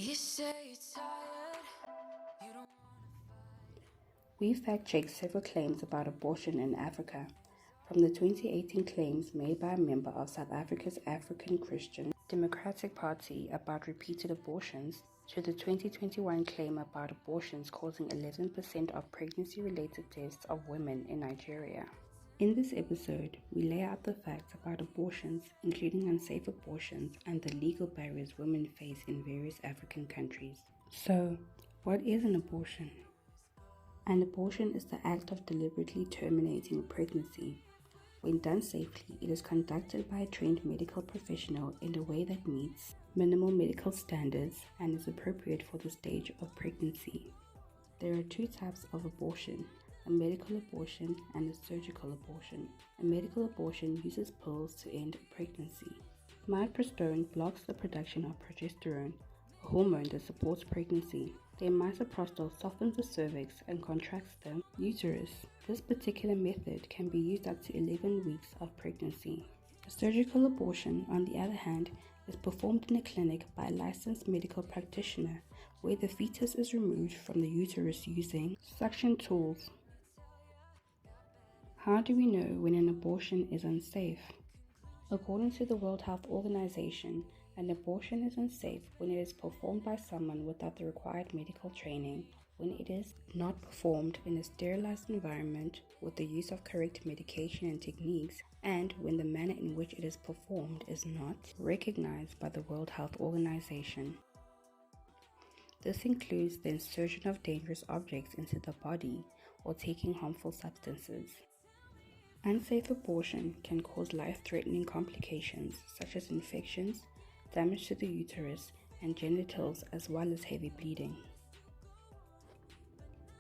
You say you're tired, you don't. We fact-checked several claims about abortion in Africa, from the 2018 claims made by a member of South Africa's African Christian Democratic Party about repeated abortions, to the 2021 claim about abortions causing 11% of pregnancy-related deaths of women in Nigeria. In this episode, we lay out the facts about abortions, including unsafe abortions and the legal barriers women face in various African countries. So, what is an abortion? An abortion is the act of deliberately terminating a pregnancy. When done safely, it is conducted by a trained medical professional in a way that meets minimal medical standards and is appropriate for the stage of pregnancy. There are two types of abortion: a medical abortion and a surgical abortion. A medical abortion uses pills to end a pregnancy. Misoprostol blocks the production of progesterone, a hormone that supports pregnancy. The misoprostol softens the cervix and contracts the uterus. This particular method can be used up to 11 weeks of pregnancy. A surgical abortion, on the other hand, is performed in a clinic by a licensed medical practitioner where the fetus is removed from the uterus using suction tools. How do we know when an abortion is unsafe? According to the World Health Organization, an abortion is unsafe when it is performed by someone without the required medical training, when it is not performed in a sterilized environment with the use of correct medication and techniques, and when the manner in which it is performed is not recognized by the World Health Organization. This includes the insertion of dangerous objects into the body or taking harmful substances. Unsafe abortion can cause life-threatening complications such as infections, damage to the uterus and genitals, as well as heavy bleeding.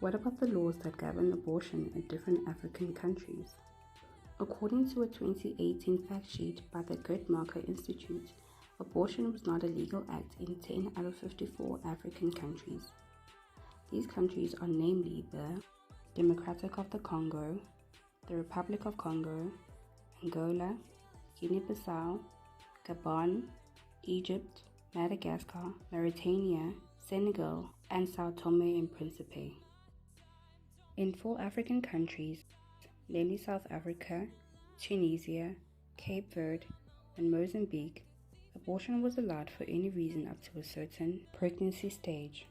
What about the laws that govern abortion in different African countries? According to a 2018 fact sheet by the Guttmacher Institute, abortion was not a legal act in 10 out of 54 African countries. These countries are namely the Democratic of the Congo, the Republic of Congo, Angola, Guinea-Bissau, Gabon, Egypt, Madagascar, Mauritania, Senegal, and Sao Tome and Principe. In 4 African countries, namely South Africa, Tunisia, Cape Verde, and Mozambique, abortion was allowed for any reason up to a certain pregnancy stage.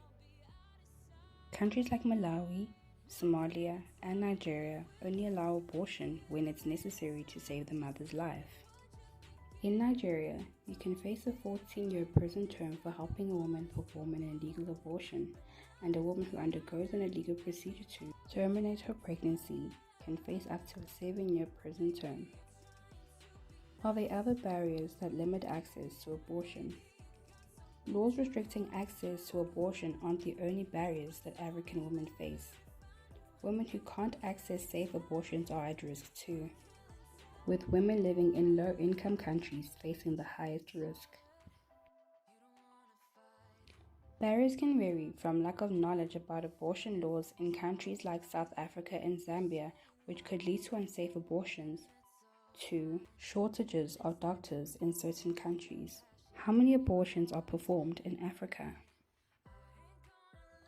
Countries like Malawi, Somalia, and Nigeria only allow abortion when it's necessary to save the mother's life. In Nigeria, you can face a 14-year prison term for helping a woman perform an illegal abortion, and a woman who undergoes an illegal procedure to terminate her pregnancy can face up to a 7-year prison term. Are there other barriers that limit access to abortion? Laws restricting access to abortion aren't the only barriers that African women face. Women who can't access safe abortions are at risk too, with women living in low-income countries facing the highest risk. Barriers can vary from lack of knowledge about abortion laws in countries like South Africa and Zambia, which could lead to unsafe abortions, to shortages of doctors in certain countries. How many abortions are performed in Africa?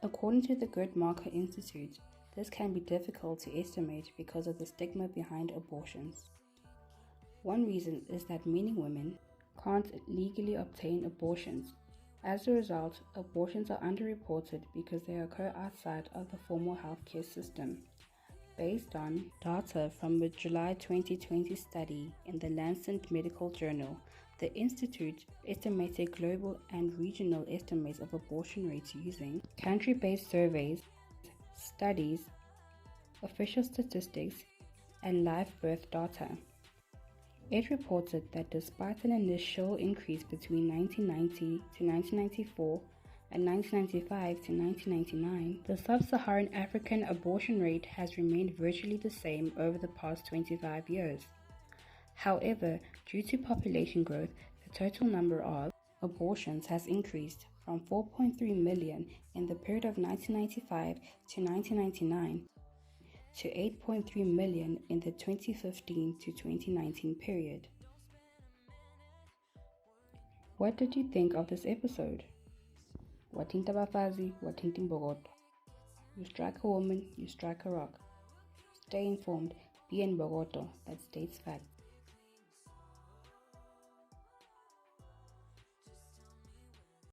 According to the Guttmacher Institute, this can be difficult to estimate because of the stigma behind abortions. One reason is that many women can't legally obtain abortions. As a result, abortions are underreported because they occur outside of the formal healthcare system. Based on data from the July 2020 study in the Lancet Medical Journal, the Institute estimated global and regional estimates of abortion rates using country-based surveys, studies, official statistics, and live birth data. It reported that despite an initial increase between 1990 to 1994 and 1995 to 1999, the sub-Saharan African abortion rate has remained virtually the same over the past 25 years. However, due to population growth, the total number of abortions has increased from 4.3 million in the period of 1995 to 1999 to 8.3 million in the 2015 to 2019 period. What did you think of this episode? Wathinta abafazi, wathinta Mbokodo. You strike a woman, you strike a rock. Stay informed, be in Mbokodo that states facts.